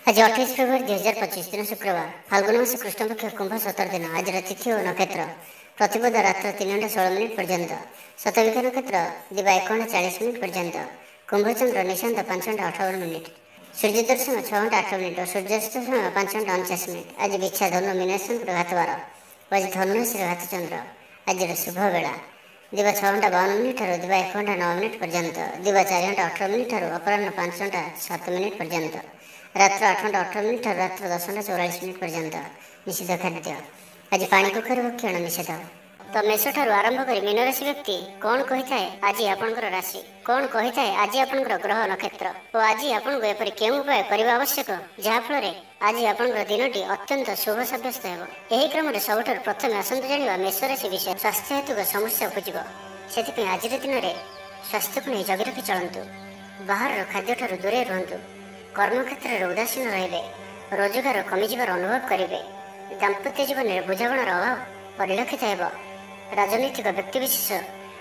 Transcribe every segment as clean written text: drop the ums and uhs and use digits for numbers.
आज 28 फेब्रुआरी 2025 दिन शुक्रवार फाल्गुन मास कृष्ण पक्ष कुंभ 17 दिन। आज तिथि और नक्षत्र प्रतिपद रात्र 3:16 पर्यंत, शतभिघ नक्षत्र दिवा 1:40 पर्यंत, कुंभचंद्र निशांत 5:58, सूर्य दर्शन 6:08 और सूर्यास्त समय 5:49। आज बिछा धनु मीनाक्षी घातवार। आज धनुराशि घातचंद्र। आज शुभ बेला दिवा 6:52 दिवा 1:09 पर्यंत, दिवा 4:18 अपराह्न 5:07 पर्यंत, रात्र 8:18 रात्र 10:44 पर्यंत। निषिद्ध खाद्य आज पानी कखारु भक्षण निषेध। तो मेष ठारू आरंभ कर मीन राशि व्यक्ति कौन कही आज आपंकर राशि कौन कही आज आपंकर ग्रह नक्षत्र और आज आपको एपरि केउं उपाय करने आवश्यक जहाँफल आज आपंकर दिनटी अत्यंत शुभ सब्यस्त हो। यही क्रम सबुठ प्रथम आसतु जाना मेष राशि विषय। स्वास्थ्य हेतु समस्या उपजिब, से आज दिन में स्वास्थ्य को नहीं जगि रखी चलतु। बाहर खाद्य ठारू दूरे रुहतु। कर्मक्षेत्र में उदासीन रे, रोजगार कमिजार अनुभव करेंगे। दाम्पत्य जीवन में बुझामणार अभाव परिलक्षित हो। राजनैतिक व्यक्तिविशेष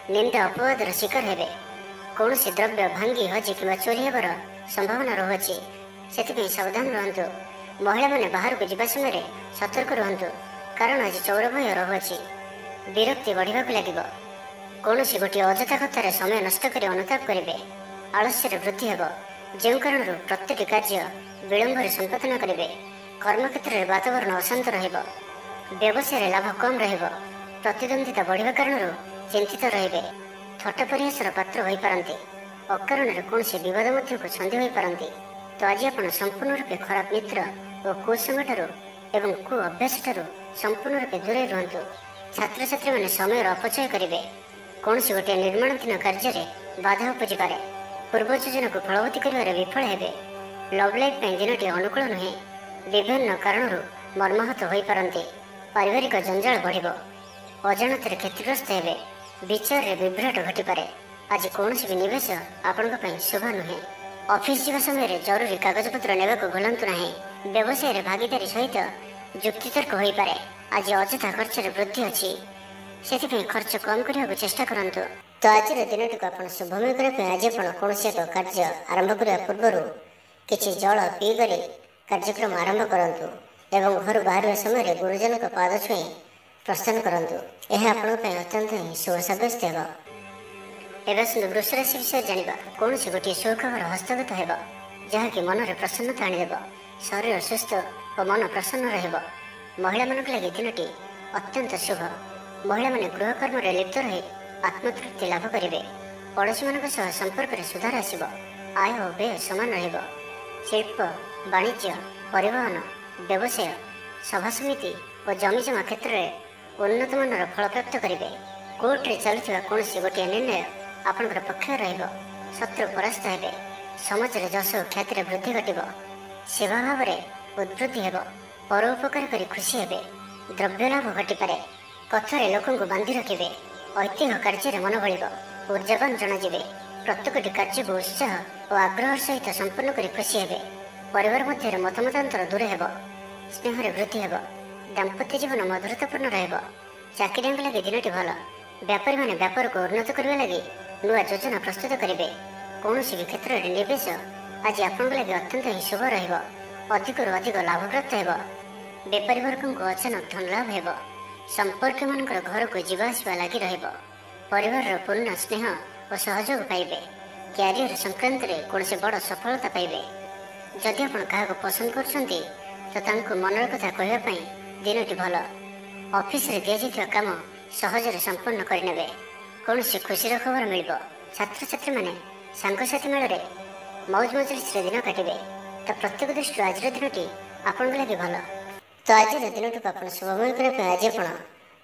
निंदा अपवादर शिकार हेबे। कौन सी द्रव्य भांगी हजि कि चोरी होवर संभावना रहुछि, से सावधान रुहतु। महिला माने बाहर को जीवा समय सतर्क रुहतु, कारण आज चौर भय रहुछि। विरक्ति बढ़ा लगे। कौन सी गोटे अजथा कथार समय नष्ट कर अनुताप करेंगे। आलस्य वृद्धि हो, जो कारण प्रत्येक कार्य विलंब संपादन करेंगे। कर्मक्षेत्र में वातावरण अशांत व्यवसाय लाभ कम प्रतिद्वंदिता बढ़िया कारण चिंतित रे। थट्टा परिहासर पात्र हो पारती। अकारण कौन से विवाद छंदी हो पारती। तो आज आप संपूर्ण रूपे खराब मित्र और कुसंग एवं कु अभ्यास संपूर्ण रूपे दूरे रुहतु। छात्र छात्री मैंने समय अपचय करेंगे। कौन से गोटे निर्माणाधीन कार्य बाधा उपजी पारे। पूर्व योजना को फलवती कर विफल हेबे। लव लाइफ दिनटी अनुकूल नुहे। विभिन्न कारणों मर्माहत हो पारती। पारिवारिक जंजाल बढ़, अजाणत क्षतिग्रस्त हेबे। विचार में विभ्राट घटीपे। आज कौन भी निवेश आपण शुभ नुहे। ऑफिस जावा समय जरूरी कागजपत्र ने भूलतु ना। व्यवसाय भागीदारी सहित युक्तितर्क हो पारे। आज अजथा खर्च वृद्धि अच्छी, से खर्च कम करने को चेष्टा करूँ। तो आज दिन टी आप शुभमय करने आज आप कौन एक कार्य आरंभ करने पूर्व किसी जल पीकर कार्यक्रम आरंभ करूँ एवं घर बाहर समय गुरुजन पाद छुई प्रस्थान करूँ। यह आपंप अत्यंत ही शुभ सब्यस्त हो। एवं सुंदर वृष राशि विषय जाना। कौन से गोटे सुखबर हस्तगत हो, जहाँकि मन में प्रसन्नता आणदेव। शरीर सुस्थ और मन प्रसन्न रहिब। महिला मान लगे दिनटी अत्यंत शुभ। महिला माने गृह कर्म लिप्त रही आत्मतृप्ति लाभ करेंगे। पड़ोशी मान संपर्क में सुधार आसब। आय और व्यय समान रहिब। शिल्प वाणिज्य परिवहन व्यवसाय सभा समिति और जमीजमा क्षेत्र में उन्नत मानर फल प्राप्त करेंगे। कोर्ट में चलुवा कौन गोटे निर्णय आपंकर पक्ष रहिब। शत्रु परास्त हेबे। समाज में जश और ख्याति वृद्धि घटब। सेवा भाव में उद्वृद्धि हो। परोपकार कर खुशी हेबे। द्रव्य लाभ घटीपे। कथार लोक बांधि रखिए। ऐतिह्य कार्य मन बल ऊर्जावान जनाजे। प्रत्येक कार्य को उत्साह और आग्रह सहित संपन्न कर खुशी हेबे। परिवार मध्य मतमतांतर दूर हो। स्नेह वृद्धि हो। दाम्पत्य जीवन मधुरतापूर्ण रहिब। चाकरिया लगे दिनटी भल। व्यापारी मैंने व्यापार को उन्नत करने लगे नुआ योजना प्रस्तुत करेंगे। कौन भी क्षेत्र में निवेश आज आपन लगे अत्यंत ही शुभ रहिब। अधिक अधिक लाभ प्राप्त हो। बेपारी वर्ग को अचानक धन लाभ हो। संपर्क मान घर को जीवासवा लगी रहिब। परिवार पूर्ण स्नेह और सहयोग पाइबे। क्यारियर संक्रांत में कौन से बड़ सफलता पाइबे। जदि आप क्या पसंद कर मनर कथा कहवाई दिनटी भल। ऑफिस रे दि जाइथिबा काम सहजरे संपन्न करने। कौन से खुशी खबर मिल। छात्र छात्री मैंने सांगसाथी मेल मौज मजलिस दिन काटे। तो प्रत्येक दृष्टि आज दिनटी आपण लगे भल। तो आज दिन टी आप शुभमय करने आज आप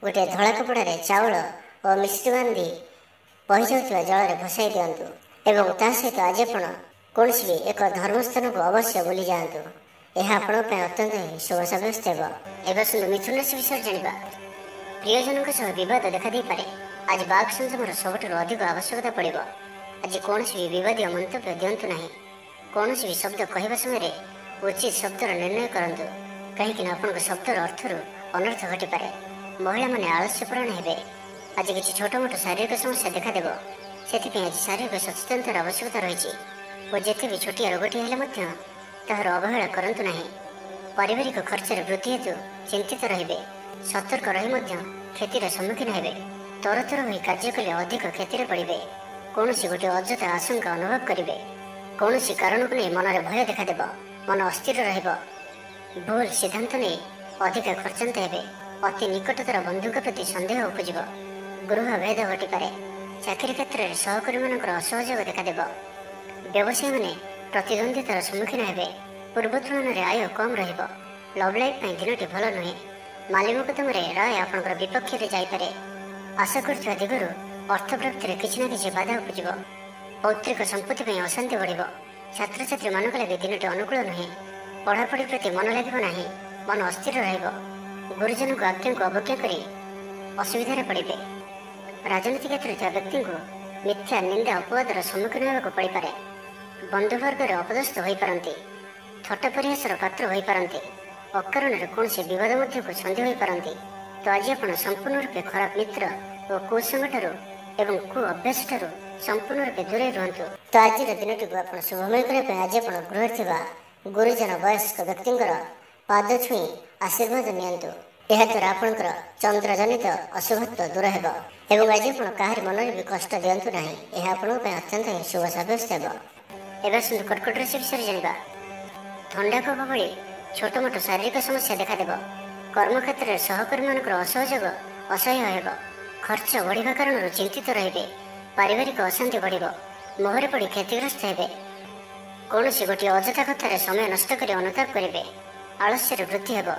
गोटे धला कपड़े चाउल और मिश्री बांधि बही जाऊा जल भसाई दिंतु एवं ता सहित आज आप कौन भी एक धर्मस्थान को अवश्य बुली जातु। यह आपण अत्यंत ही शुभ सब्यस्त हो। एवं सुंदर मिथुन राशि विषय जाना। प्रियजन बद देखा पारे। आज बाघ संयमर सबुठ अधिक आवश्यकता पड़े। आज कौन भी विवादीय मंतव्य दिंतु ना। कौन भी शब्द कहवा समय उचित शब्दर निर्णय करूँ, कहीं आप शब्दर अर्थर अनर्थ घटीपे। महिला माने आलस्यपरायण हेबे। आज किसी छोट मोट शारीरिक समस्या देखादेव। से आज शारीरिक सचेतनतार आवश्यकता रही। और जिते भी छोटिया रोगटी हेले ତାହାର ଅବହେଳା କରନ୍ତୁ ନାହିଁ। ପାରିବାରିକ ଖର୍ଚ୍ଚରେ ବୃଦ୍ଧି ହେତୁ ଚିନ୍ତିତ ରହିବେ। ସତର୍କ ରହି ମଧ୍ୟ କ୍ଷତିର ସମ୍ମୁଖୀନ ହେବେ। ତରତର ହୋଇ କାର୍ଯ୍ୟ କଲେ ଅଧିକ କ୍ଷତିରେ ପଡ଼ିବେ। କୌଣସି ଗୋଟିଏ ଅଯଥା ଆଶଙ୍କା ଅନୁଭବ କରିବେ। କୌଣସି କାରଣକୁ ନେଇ ମନରେ ଭୟ ଦେଖାଦେବ। ମନ ଅସ୍ଥିର ରହିବ। ଭୁଲ ସିଦ୍ଧାନ୍ତ ନେଇ ଅଧିକ ଖର୍ଚ୍ଚାନ୍ତ ହେବେ। ଅତି ନିକଟତର ବନ୍ଧୁଙ୍କ ପ୍ରତି ସନ୍ଦେହ ଉପୁଜିବ। ଗୃହ ଭେଦ ଘଟିପାରେ। ଚାକିରି କ୍ଷେତ୍ରରେ ସହକର୍ମୀମାନଙ୍କର ଅସହଯୋଗ ଦେଖାଦେବ। ବ୍ୟବସାୟୀମାନେ ପ୍ରତିଦ୍ୱନ୍ଦ୍ୱିତାର ସମ୍ମୁଖୀନ ହେବେ। ପୂର୍ବ ତୁଳନାରେ ଆୟ କମ୍ ରହିବ। ଲଭ୍ ଲାଇଫ୍ ପାଇଁ ଦିନଟି ଭଲ ନୁହେଁ। ମାଲି ମୋକଦ୍ଦମାରେ ରାୟ ଆପଣଙ୍କର ବିପକ୍ଷରେ ଯାଇପାରେ। ଆଶା କରୁଥିବା ଦିଗରୁ ଅର୍ଥ ପ୍ରାପ୍ତିରେ କିଛି ନା କିଛି ବାଧା ଉପୁଜିବ। ପୈତୃକ ସମ୍ପତ୍ତି ପାଇଁ ଅଶାନ୍ତି ବଢ଼ିବ। ଛାତ୍ରଛାତ୍ରୀମାନଙ୍କ ଲାଗି ଦିନଟି ଅନୁକୂଳ ନୁହେଁ। ପଢ଼ାପଢ଼ି ପ୍ରତି ମନ ଲାଗିବ ନାହିଁ। ମନ ଅସ୍ଥିର ରହିବ। ଗୁରୁଜନଙ୍କ ଆଜ୍ଞାକୁ ଅବଜ୍ଞା କରି ଅସୁବିଧାରେ ପଡ଼ିବେ। ରାଜନୀତି କ୍ଷେତ୍ରରେ ଥିବା ବ୍ୟକ୍ତିଙ୍କୁ ମିଥ୍ୟା ନିନ୍ଦା ଅପବାଦର ସମ୍ମୁଖୀନ ହେବାକୁ ପଡ଼ିପାରେ। ବନ୍ଧୁବର୍ଗରେ ଅପଦସ୍ଥ ହୋଇପାରନ୍ତି। ଥଟ୍ଟା ପରିହାସର ପାତ୍ର ହୋଇପାରନ୍ତି। ଅକାରଣରେ କୌଣସି ବିବାଦ ମଧ୍ୟକୁ ଛନ୍ଦି ହୋଇପାରନ୍ତି। ତ ଆଜି ଆପଣ ସମ୍ପୂର୍ଣ୍ଣ ରୂପେ ଖରାପ ମିତ୍ର ଓ କୁସଙ୍ଗଠାରୁ ଏବଂ କୁ ଅଭ୍ୟାସଠାରୁ ସମ୍ପୂର୍ଣ୍ଣ ରୂପେ ଦୂରେଇ ରୁହନ୍ତୁ। ତ ଆଜିର ଦିନଟିକୁ ଆପଣ ଶୁଭମୟ କରିବା ପାଇଁ ଆଜି ଆପଣ ଗୃହରେ ଥିବା ଗୁରୁଜନ ବୟସ୍କ ବ୍ୟକ୍ତିଙ୍କର ପାଦ ଛୁଇଁ ଆଶୀର୍ବାଦ ନିଅନ୍ତୁ। ଏହାଦ୍ୱାରା ଆପଣଙ୍କର ଚନ୍ଦ୍ରଜନିତ ଅଶୁଭତ୍ୱ ଦୂର ହେବ ଏବଂ ଆଜି ଆପଣ କାହାରି ମନରେ ବି କଷ୍ଟ ଦିଅନ୍ତୁ ନାହିଁ। ଏହା ଆପଣଙ୍କ ପାଇଁ ଅତ୍ୟନ୍ତ ହିଁ ଶୁଭ ସାବ୍ୟସ୍ତ ହେବ। ଏବେ ଆସନ୍ତୁ କର୍କଟ ରାଶି ବିଷୟରେ ଜାଣିବା। ଥଣ୍ଡା କଫ ଭଳି ଛୋଟ ମୋଟ ଶାରୀରିକ ସମସ୍ୟା ଦେଖାଦେବ। କର୍ମକ୍ଷେତ୍ରରେ ସହକର୍ମୀମାନଙ୍କର ଅସହଯୋଗ ଅସହ୍ୟ ହେବ। ଖର୍ଚ୍ଚ ବଢ଼ିବା କାରଣରୁ ଚିନ୍ତିତ ରହିବେ। ପାରିବାରିକ ଅଶାନ୍ତି ବଢ଼ିବ। ମୋହରେ ପଡ଼ି କ୍ଷତିଗ୍ରସ୍ତ ହେବେ। କୌଣସି ଗୋଟିଏ ଅଯଥା କଥାରେ ସମୟ ନଷ୍ଟ କରି ଅନୁତାପ କରିବେ। ଆଳସ୍ୟରେ ବୃଦ୍ଧି ହେବ,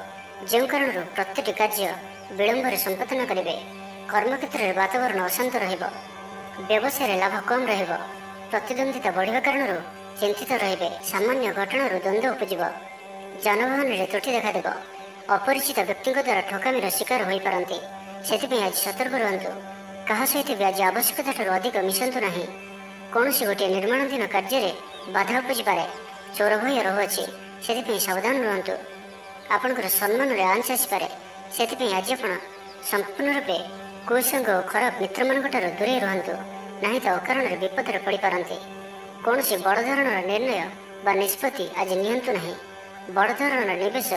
ଯେଉଁ କାରଣରୁ ପ୍ରତିଟି କାର୍ଯ୍ୟ ବିଳମ୍ବରେ ସମ୍ପାଦନ କରିବେ। କର୍ମକ୍ଷେତ୍ରରେ ବାତାବରଣ ଅଶାନ୍ତ ରହିବ। ବ୍ୟବସାୟରେ ଲାଭ କମ୍ ରହିବ। ପ୍ରତିଦ୍ୱନ୍ଦ୍ୱିତା ବଢ଼ିବା କାରଣରୁ ଚିନ୍ତିତ ରହିବେ। ସାମାନ୍ୟ ଘଟଣାରୁ ଦ୍ୱନ୍ଦ୍ୱ ଉପୁଜିବ। ଯାନବାହନରେ ତ୍ରୁଟି ଦେଖାଦେବ। ଅପରିଚିତ ବ୍ୟକ୍ତିଙ୍କ ଦ୍ୱାରା ଠକାମିର ଶିକାର ହୋଇପାରନ୍ତି। ସେଥିପାଇଁ ଆଜି ସତର୍କ ରୁହନ୍ତୁ। କାହା ସହିତ ବି ଆଜି ଆବଶ୍ୟକତାଠାରୁ ଅଧିକ ମିଶନ୍ତୁ ନାହିଁ। କୌଣସି ଗୋଟିଏ ନିର୍ମାଣାଧୀନ କାର୍ଯ୍ୟରେ ବାଧା ଉପୁଜିପାରେ। ଚୋର ଭୟ ରହୁଅଛି, ସେଥିପାଇଁ ସାବଧାନ ରୁହନ୍ତୁ। ଆପଣଙ୍କର ସମ୍ମାନରେ ଆଞ୍ଚ ଆସିପାରେ। ସେଥିପାଇଁ ଆଜି ଆପଣ ସମ୍ପୂର୍ଣ୍ଣ ରୂପେ କୁସଙ୍ଗ ଓ ଖରାପ ମିତ୍ରମାନଙ୍କଠାରୁ ଦୂରେଇ ରୁହନ୍ତୁ, ନାହିଁ ତ ଅକାରଣରେ ବିପଦରେ ପଡ଼ିପାରନ୍ତି। କୌଣସି ବଡ଼ ଧରଣର ନିର୍ଣ୍ଣୟ ବା ନିଷ୍ପତ୍ତି ଆଜି ନିଅନ୍ତୁ ନାହିଁ। ବଡ଼ ଧରଣର ନିବେଶ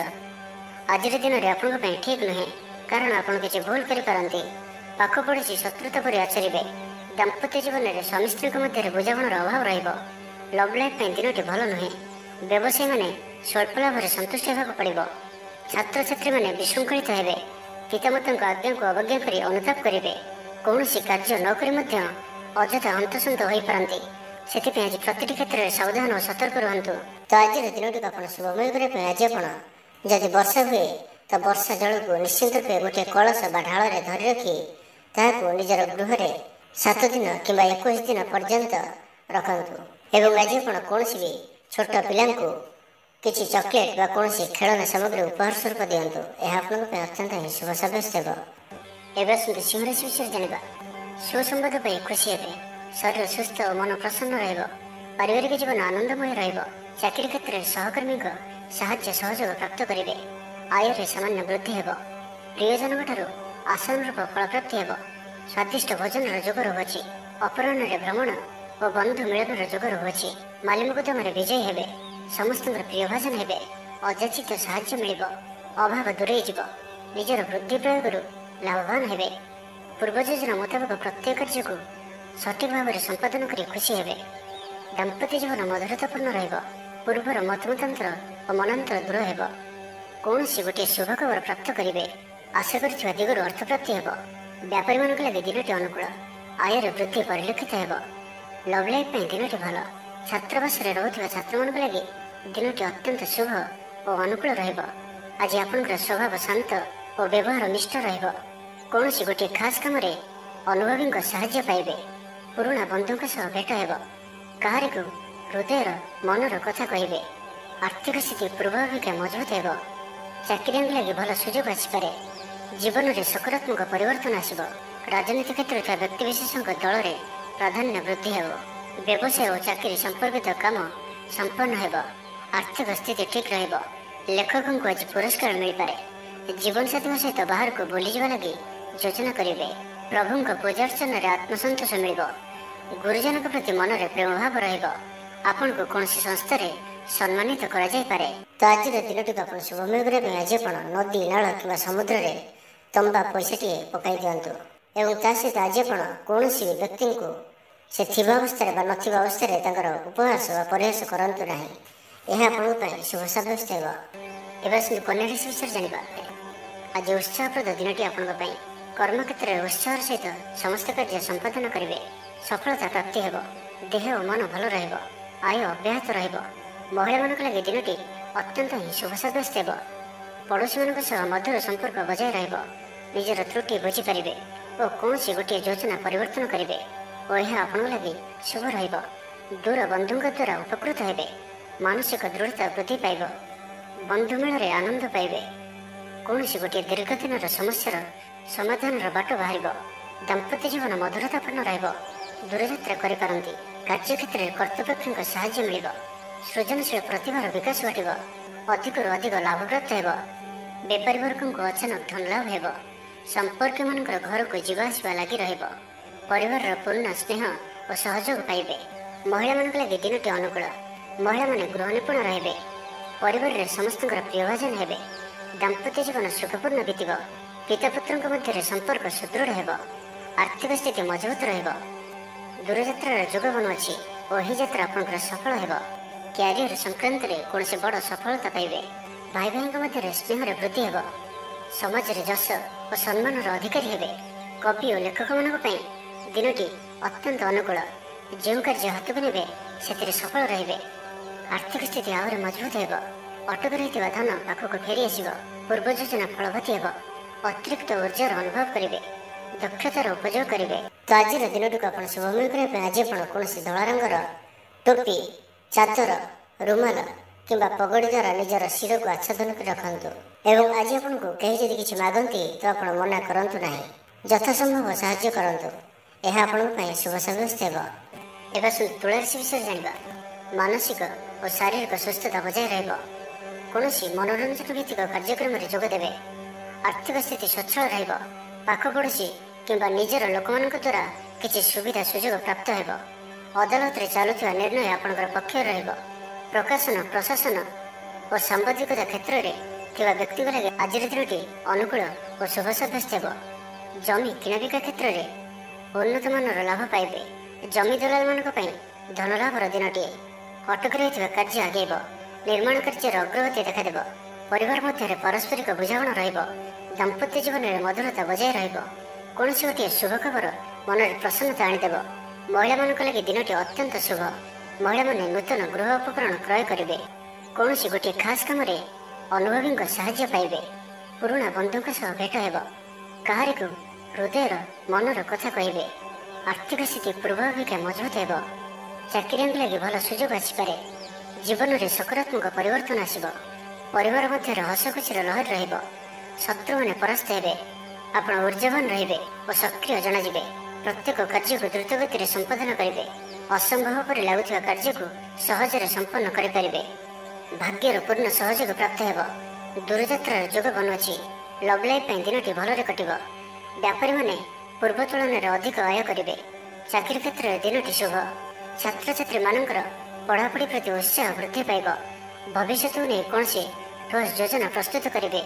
ଆଜିର ଦିନରେ ଆପଣଙ୍କ ପାଇଁ ଠିକ୍ ନୁହେଁ, କାରଣ ଆପଣ କିଛି ଭୁଲ କରିପାରନ୍ତି। ପାଖ ପଡ଼ୋଶୀ ଶତ୍ରୁତା ପରି ଆଚରିବେ। ଦାମ୍ପତ୍ୟ ଜୀବନରେ ସ୍ୱାମୀ ସ୍ତ୍ରୀଙ୍କ ମଧ୍ୟରେ ବୁଝାମଣାର ଅଭାବ ରହିବ। ଲଭ୍ ଲାଇଫ୍ ପାଇଁ ଦିନଟି ଭଲ ନୁହେଁ। ବ୍ୟବସାୟୀମାନେ ସ୍ୱଳ୍ପ ଲାଭରେ ସନ୍ତୁଷ୍ଟ ହେବାକୁ ପଡ଼ିବ। ଛାତ୍ରଛାତ୍ରୀମାନେ ବିଶୃଙ୍ଖଳିତ ହେବେ। ପିତାମାତାଙ୍କ ଆଜ୍ଞାକୁ ଅବଜ୍ଞା କରି ଅନୁତାପ କରିବେ। କୌଣସି କାର୍ଯ୍ୟ ନ କରି ମଧ୍ୟ ଅଯଥା ହନ୍ତସନ୍ତ ହୋଇପାରନ୍ତି। ସେଥିପାଇଁ ଆଜି ପ୍ରତିଟି କ୍ଷେତ୍ରରେ ସାବଧାନ ଓ ସତର୍କ ରୁହନ୍ତୁ। ତ ଆଜିର ଦିନଟିକୁ ଆପଣ ଶୁଭମୟ କରିବା ପାଇଁ ଆଜି ଆପଣ ଯଦି ବର୍ଷା ହୁଏ ତ ବର୍ଷା ଜଳକୁ ନିଶ୍ଚିନ୍ତ ରୂପେ ଗୋଟିଏ କଳସ ବା ଢାଳରେ ଧରି ରଖି ତାହାକୁ ନିଜର ଗୃହରେ 7 ଦିନ କିମ୍ବା 21 ଦିନ ପର୍ଯ୍ୟନ୍ତ ରଖନ୍ତୁ। ଏବଂ ଆଜି ଆପଣ କୌଣସି ବି ଛୋଟ ପିଲାଙ୍କୁ କିଛି ଚକୋଲେଟ୍ ବା କୌଣସି ଖେଳନା ସାମଗ୍ରୀ ଉପହାର ସ୍ୱରୂପ ଦିଅନ୍ତୁ। ଏହା ଆପଣଙ୍କ ପାଇଁ ଅତ୍ୟନ୍ତ ହିଁ ଶୁଭ ସାବ୍ୟସ୍ତ ହେବ। ଏବେ ଆସନ୍ତୁ ସିଂହରାଶି ବିଷୟରେ ଜାଣିବା। ସୁସମ୍ବାଦ ପାଇଁ ଖୁସି ହେବେ। ଶରୀର ସୁସ୍ଥ ଓ ମନ ପ୍ରସନ୍ନ ରହିବ। ପାରିବାରିକ ଜୀବନ ଆନନ୍ଦମୟ ରହିବ। ଚାକିରି କ୍ଷେତ୍ରରେ ସହକର୍ମୀଙ୍କ ସାହାଯ୍ୟ ସହଯୋଗ ପ୍ରାପ୍ତ କରିବେ। ଆୟରେ ସାମାନ୍ୟ ବୃଦ୍ଧି ହେବ। ପ୍ରିୟଜନଙ୍କଠାରୁ ଆଶାନୁରୂପ ଫଳପ୍ରାପ୍ତି ହେବ। ସ୍ୱାଦିଷ୍ଟ ଭୋଜନର ଯୋଗ ରହୁଅଛି। ଅପରାହ୍ନରେ ଭ୍ରମଣ ଓ ବନ୍ଧୁ ମିଳନର ଯୋଗ ରହୁଅଛି। ମାଲି ମୋକଦ୍ଦମାରେ ବିଜୟୀ ହେବେ। ସମସ୍ତଙ୍କର ପ୍ରିୟ ଭାଜନ ହେବେ। ଅଯାଚିତ ସାହାଯ୍ୟ ମିଳିବ। ଅଭାବ ଦୂରେଇ ଯିବ। ନିଜର ବୁଦ୍ଧି ପ୍ରୟୋଗରୁ ଲାଭବାନ ହେବେ। ପୂର୍ବ ଯୋଜନା ମୁତାବକ ପ୍ରତ୍ୟେକ କାର୍ଯ୍ୟକୁ ସଠିକ୍ ଭାବରେ ସମ୍ପାଦନ କରି ଖୁସି ହେବେ। ଦାମ୍ପତ୍ୟ ଜୀବନ ମଧୁରତାପୂର୍ଣ୍ଣ ରହିବ। ପୂର୍ବର ମତମତାନ୍ତର ଓ ମନାନ୍ତର ଦୂର ହେବ। କୌଣସି ଗୋଟିଏ ଶୁଭ ଖବର ପ୍ରାପ୍ତ କରିବେ। ଆଶା କରିଥିବା ଦିଗରୁ ଅର୍ଥପ୍ରାପ୍ତି ହେବ। ବ୍ୟାପାରୀମାନଙ୍କ ଲାଗି ଦିନଟି ଅନୁକୂଳ। ଆୟରେ ବୃଦ୍ଧି ପରିଲକ୍ଷିତ ହେବ। ଲଭ୍ ଲାଇଫ୍ ପାଇଁ ଦିନଟି ଭଲ। ଛାତ୍ରାବାସରେ ରହୁଥିବା ଛାତ୍ରମାନଙ୍କ ଲାଗି ଦିନଟି ଅତ୍ୟନ୍ତ ଶୁଭ ଓ ଅନୁକୂଳ ରହିବ। ଆଜି ଆପଣଙ୍କର ସ୍ୱଭାବ ଶାନ୍ତ ଓ ବ୍ୟବହାର ନିଷ୍ଠ ରହିବ। କୌଣସି ଗୋଟିଏ ଖାସ୍ କାମରେ ଅନୁଭବୀଙ୍କ ସାହାଯ୍ୟ ପାଇବେ। ପୁରୁଣା ବନ୍ଧୁଙ୍କ ସହ ଭେଟ ହେବ। କାହାରିକୁ ହୃଦୟର ମନର କଥା କହିବେ। ଆର୍ଥିକ ସ୍ଥିତି ପୂର୍ବ ଅପେକ୍ଷା ମଜବୁତ ହେବ। ଚାକିରିଆଙ୍କ ଲାଗି ଭଲ ସୁଯୋଗ ଆସିପାରେ। ଜୀବନରେ ସକାରାତ୍ମକ ପରିବର୍ତ୍ତନ ଆସିବ। ରାଜନୀତି କ୍ଷେତ୍ରରେ ଥିବା ବ୍ୟକ୍ତିବିଶେଷଙ୍କ ଦଳରେ ପ୍ରାଧାନ୍ୟ ବୃଦ୍ଧି ହେବ। ବ୍ୟବସାୟ ଓ ଚାକିରି ସମ୍ପର୍କିତ କାମ ସମ୍ପନ୍ନ ହେବ। ଆର୍ଥିକ ସ୍ଥିତି ଠିକ୍ ରହିବ। ଲେଖକଙ୍କୁ ଆଜି ପୁରସ୍କାର ମିଳିପାରେ। ଜୀବନସାଥୀଙ୍କ ସହିତ ବାହାରକୁ ବୁଲିଯିବା ଲାଗି ଯୋଜନା କରିବେ। ପ୍ରଭୁଙ୍କ ପୂଜାର୍ଚ୍ଚନାରେ ଆତ୍ମସନ୍ତୋଷ ମିଳିବ। ଗୁରୁଜନଙ୍କ ପ୍ରତି ମନରେ ପ୍ରେମଭାବ ରହିବ। ଆପଣଙ୍କୁ କୌଣସି ସଂସ୍ଥାରେ ସମ୍ମାନିତ କରାଯାଇପାରେ। ତ ଆଜିର ଦିନଟିକୁ ଆପଣ ଶୁଭମୟ କରିବା ପାଇଁ ଆଜି ଆପଣ ନଦୀ, ନାଳ କିମ୍ବା ସମୁଦ୍ରରେ ତମ୍ବା ପଇସାଟିଏ ପକାଇ ଦିଅନ୍ତୁ। ଏବଂ ତା ସହିତ ଆଜି ଆପଣ କୌଣସି ବ୍ୟକ୍ତିଙ୍କୁ ସେ ଥିବା ଅବସ୍ଥାରେ ବା ନଥିବା ଅବସ୍ଥାରେ ତାଙ୍କର ଉପହାସ ବା ପରିହାସ କରନ୍ତୁ ନାହିଁ। ଏହା ଆପଣଙ୍କ ପାଇଁ ଶୁଭ ସାବ୍ୟସ୍ତ ହେବ। ଏବେ ଆସନ୍ତୁ କନ୍ୟା ରାଶି ବିଷୟରେ ଜାଣିବା। ଆଜି ଉତ୍ସାହପ୍ରଦ ଦିନଟି ଆପଣଙ୍କ ପାଇଁ। କର୍ମକ୍ଷେତ୍ରରେ ଉତ୍ସାହର ସହିତ ସମସ୍ତ କାର୍ଯ୍ୟ ସମ୍ପାଦନ କରିବେ। ସଫଳତା ପ୍ରାପ୍ତି ହେବ। ଦେହ ଓ ମନ ଭଲ ରହିବ। ଆୟ ଅବ୍ୟାହତ ରହିବ। ମହିଳାମାନଙ୍କ ଲାଗି ଦିନଟି ଅତ୍ୟନ୍ତ ହିଁ ଶୁଭ ସାବ୍ୟସ୍ତ ହେବ। ପଡ଼ୋଶୀମାନଙ୍କ ସହ ମଧୁର ସମ୍ପର୍କ ବଜାୟ ରହିବ। ନିଜର ତ୍ରୁଟି ବୁଝିପାରିବେ ଓ କୌଣସି ଗୋଟିଏ ଯୋଜନା ପରିବର୍ତ୍ତନ କରିବେ ଓ ଏହା ଆପଣଙ୍କ ଲାଗି ଶୁଭ ରହିବ। ଦୂର ବନ୍ଧୁଙ୍କ ଦ୍ୱାରା ଉପକୃତ ହେବେ। ମାନସିକ ଦୃଢ଼ତା ବୃଦ୍ଧି ପାଇବ। ବନ୍ଧୁମେଳରେ ଆନନ୍ଦ ପାଇବେ। କୌଣସି ଗୋଟିଏ ଦୀର୍ଘ ଦିନର ସମସ୍ୟାର ସମାଧାନର ବାଟ ବାହାରିବ। ଦାମ୍ପତ୍ୟ ଜୀବନ ମଧୁରତାପୂର୍ଣ୍ଣ ରହିବ। ଦୂରଯାତ୍ରା କରିପାରନ୍ତି। କାର୍ଯ୍ୟକ୍ଷେତ୍ରରେ କର୍ତ୍ତୃପକ୍ଷଙ୍କ ସାହାଯ୍ୟ ମିଳିବ। ସୃଜନଶୀଳ ପ୍ରତିଭାର ବିକାଶ ଘଟିବ। ଅଧିକରୁ ଅଧିକ ଲାଭପ୍ରାପ୍ତ ହେବ। ବେପାରୀ ବର୍ଗଙ୍କୁ ଅଚାନକ ଧନଲାଭ ହେବ। ସମ୍ପର୍କୀୟମାନଙ୍କର ଘରକୁ ଯିବା ଆସିବା ଲାଗି ରହିବ। ପରିବାରର ପୂର୍ଣ୍ଣ ସ୍ନେହ ଓ ସହଯୋଗ ପାଇବେ। ମହିଳାମାନଙ୍କ ଲାଗି ଦିନଟି ଅନୁକୂଳ। ମହିଳାମାନେ ଗୃହ ନିପୁଣ ରହିବେ। ପରିବାରରେ ସମସ୍ତଙ୍କର ପ୍ରିୟଭାଜନ ହେବେ। ଦାମ୍ପତ୍ୟ ଜୀବନ ସୁଖପୂର୍ଣ୍ଣ ବିତିବ। ପିତାପୁତ୍ରଙ୍କ ମଧ୍ୟରେ ସମ୍ପର୍କ ସୁଦୃଢ଼ ହେବ। ଆର୍ଥିକ ସ୍ଥିତି ମଜବୁତ ରହିବ। ଦୂରଯାତ୍ରାର ଯୋଗ ବନୁଅଛି ଓ ଏହି ଯାତ୍ରା ଆପଣଙ୍କର ସଫଳ ହେବ। କ୍ୟାରିୟର ସଂକ୍ରାନ୍ତରେ କୌଣସି ବଡ଼ ସଫଳତା ପାଇବେ। ଭାଇ ଭାଇଙ୍କ ମଧ୍ୟରେ ସ୍ନେହରେ ବୃଦ୍ଧି ହେବ। ସମାଜରେ ଯଶ ଓ ସମ୍ମାନର ଅଧିକାରୀ ହେବେ। କବି ଓ ଲେଖକମାନଙ୍କ ପାଇଁ ଦିନଟି ଅତ୍ୟନ୍ତ ଅନୁକୂଳ। ଯେଉଁ କାର୍ଯ୍ୟ ହାତକୁ ନେବେ ସେଥିରେ ସଫଳ ରହିବେ। ଆର୍ଥିକ ସ୍ଥିତି ଆହୁରି ମଜବୁତ ହେବ। ଅଟକି ରହିଥିବା ଧନ ପାଖକୁ ଫେରି ଆସିବ। ପୂର୍ବ ଯୋଜନା ଫଳବତୀ ହେବ। ଅତିରିକ୍ତ ଉର୍ଜାର ଅନୁଭବ କରିବେ। ଦକ୍ଷତାର ଉପଯୋଗ କରିବେ। ତ ଆଜିର ଦିନଟିକୁ ଆପଣ ଶୁଭମୟ କରିବା ପାଇଁ ଆଜି ଆପଣ କୌଣସି ଧଳା ରଙ୍ଗର ଟୋପି, ଚାଦର, ରୁମାଲ କିମ୍ବା ପଗଡ଼ି ଦ୍ୱାରା ନିଜର ଶିରକୁ ଆଚ୍ଛାଦନ କରି ରଖନ୍ତୁ। ଏବଂ ଆଜି ଆପଣଙ୍କୁ କେହି ଯଦି କିଛି ମାଗନ୍ତି ତ ଆପଣ ମନା କରନ୍ତୁ ନାହିଁ। ଯଥାସମ୍ଭବ ସାହାଯ୍ୟ କରନ୍ତୁ। ଏହା ଆପଣଙ୍କ ପାଇଁ ଶୁଭ ସାବ୍ୟସ୍ତ ହେବ। ଏବେ ଆସନ୍ତୁ ତୁଳା ରାଶି ବିଷୟରେ ଜାଣିବା। ମାନସିକ ଓ ଶାରୀରିକ ସୁସ୍ଥତା ବଜାୟ ରହିବ। କୌଣସି ମନୋରଞ୍ଜନ ଭିତ୍ତିକ କାର୍ଯ୍ୟକ୍ରମରେ ଯୋଗ ଦେବେ। ଆର୍ଥିକ ସ୍ଥିତି ସ୍ୱଚ୍ଛଳ ରହିବ। ପାଖ ପଡ଼ୋଶୀ କିମ୍ବା ନିଜର ଲୋକମାନଙ୍କ ଦ୍ୱାରା କିଛି ସୁବିଧା ସୁଯୋଗ ପ୍ରାପ୍ତ ହେବ। ଅଦାଲତରେ ଚାଲୁଥିବା ନିର୍ଣ୍ଣୟ ଆପଣଙ୍କର ପକ୍ଷରେ ରହିବ। ପ୍ରକାଶନ, ପ୍ରଶାସନ ଓ ସାମ୍ବାଦିକତା କ୍ଷେତ୍ରରେ ଥିବା ବ୍ୟକ୍ତିଙ୍କ ଲାଗି ଆଜିର ଦିନଟି ଅନୁକୂଳ ଓ ଶୁଭ ସାବ୍ୟସ୍ତ ହେବ। ଜମି କିଣାବିକା କ୍ଷେତ୍ରରେ ଉନ୍ନତମାନର ଲାଭ ପାଇବେ। ଜମି ଦଲାଲମାନଙ୍କ ପାଇଁ ଧନଲାଭର ଦିନଟିଏ। ଅଟକି ରହିଥିବା କାର୍ଯ୍ୟ ଆଗେଇବ। ନିର୍ମାଣ କାର୍ଯ୍ୟର ଅଗ୍ରଗତି ଦେଖାଦେବ। ପରିବାର ମଧ୍ୟରେ ପାରସ୍ପରିକ ବୁଝାମଣା ରହିବ। ଦାମ୍ପତ୍ୟ ଜୀବନରେ ମଧୁରତା ବଜାୟ ରହିବ। କୌଣସି ଗୋଟିଏ ଶୁଭ ଖବର ମନରେ ପ୍ରସନ୍ନତା ଆଣିଦେବ। ମହିଳାମାନଙ୍କ ଲାଗି ଦିନଟି ଅତ୍ୟନ୍ତ ଶୁଭ। ମହିଳାମାନେ ନୂତନ ଗୃହ ଉପକରଣ କ୍ରୟ କରିବେ। କୌଣସି ଗୋଟିଏ ଖାସ୍ କାମରେ ଅନୁଭବୀଙ୍କ ସାହାଯ୍ୟ ପାଇବେ। ପୁରୁଣା ବନ୍ଧୁଙ୍କ ସହ ଭେଟ ହେବ। କାହାରିକୁ ହୃଦୟର ମନର କଥା କହିବେ। ଆର୍ଥିକ ସ୍ଥିତି ପୂର୍ବ ଅପେକ୍ଷା ମଜବୁତ ହେବ। ଚାକିରିଆଙ୍କ ଲାଗି ଭଲ ସୁଯୋଗ ଆସିପାରେ। ଜୀବନରେ ସକାରାତ୍ମକ ପରିବର୍ତ୍ତନ ଆସିବ। ପରିବାର ମଧ୍ୟରେ ହସଖୁସିର ଲହରୀ ରହିବ। ଶତ୍ରୁମାନେ ପରାସ୍ତ ହେବେ। ଆପଣ ଉର୍ଜାବାନ ରହିବେ ଓ ସକ୍ରିୟ ଜଣାଯିବେ। ପ୍ରତ୍ୟେକ କାର୍ଯ୍ୟକୁ ଦ୍ରୁତଗତିରେ ସମ୍ପାଦନ କରିବେ। ଅସମ୍ଭବ ପରି ଲାଗୁଥିବା କାର୍ଯ୍ୟକୁ ସହଜରେ ସମ୍ପନ୍ନ କରିପାରିବେ। ଭାଗ୍ୟର ପୂର୍ଣ୍ଣ ସହଯୋଗ ପ୍ରାପ୍ତ ହେବ। ଦୂରଯାତ୍ରାର ଯୋଗ ବନୁଅଛି। ଲଭ୍ ଲାଇଫ୍ ପାଇଁ ଦିନଟି ଭଲରେ କଟିବ। ବ୍ୟାପାରୀମାନେ ପୂର୍ବ ତୁଳନାରେ ଅଧିକ ଆୟ କରିବେ। ଚାକିରି କ୍ଷେତ୍ରରେ ଦିନଟି ଶୁଭ। ଛାତ୍ରଛାତ୍ରୀମାନଙ୍କର ପଢ଼ାପଢ଼ି ପ୍ରତି ଉତ୍ସାହ ବୃଦ୍ଧି ପାଇବ। ଭବିଷ୍ୟତକୁ ନେଇ କୌଣସି ଠୋସ୍ ଯୋଜନା ପ୍ରସ୍ତୁତ କରିବେ।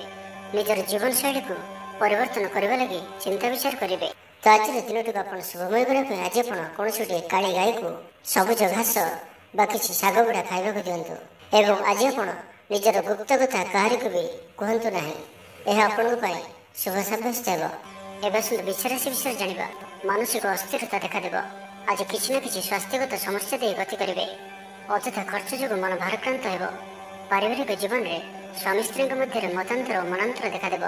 ନିଜର ଜୀବନଶୈଳୀକୁ ପରିବର୍ତ୍ତନ କରିବା ଲାଗି ଚିନ୍ତା ବିଚାର କରିବେ। ତ ଆଜିର ଦିନଟିକୁ ଆପଣ ଶୁଭମୟ କରିବା ପାଇଁ ଆଜି ଆପଣ କୌଣସି ଗୋଟିଏ କାଳି ଗାଈକୁ ସବୁଜ ଘାସ ବା କିଛି ଶାଗ ଗୁଡ଼ା ଖାଇବାକୁ ଦିଅନ୍ତୁ। ଏବଂ ଆଜି ଆପଣ ନିଜର ଗୁପ୍ତ କଥା କାହାରିକୁ ବି କୁହନ୍ତୁ ନାହିଁ। ଏହା ଆପଣଙ୍କ ପାଇଁ ଶୁଭ ସାବ୍ୟସ୍ତ ହେବ। ଏବେ ଆସନ୍ତୁ ବୃଷ ରାଶି ବିଷୟରେ ଜାଣିବା। ମାନସିକ ଅସ୍ଥିରତା ଦେଖାଦେବ। ଆଜି କିଛି ନା କିଛି ସ୍ୱାସ୍ଥ୍ୟଗତ ସମସ୍ୟା ଦେଇ ଗତି କରିବେ। ଅଯଥା ଖର୍ଚ୍ଚ ଯୋଗୁଁ ମନ ଭାରାକ୍ରାନ୍ତ ହେବ। ପାରିବାରିକ ଜୀବନରେ ସ୍ୱାମୀ ସ୍ତ୍ରୀଙ୍କ ମଧ୍ୟରେ ମତାନ୍ତର ଓ ମନାନ୍ତର ଦେଖାଦେବ।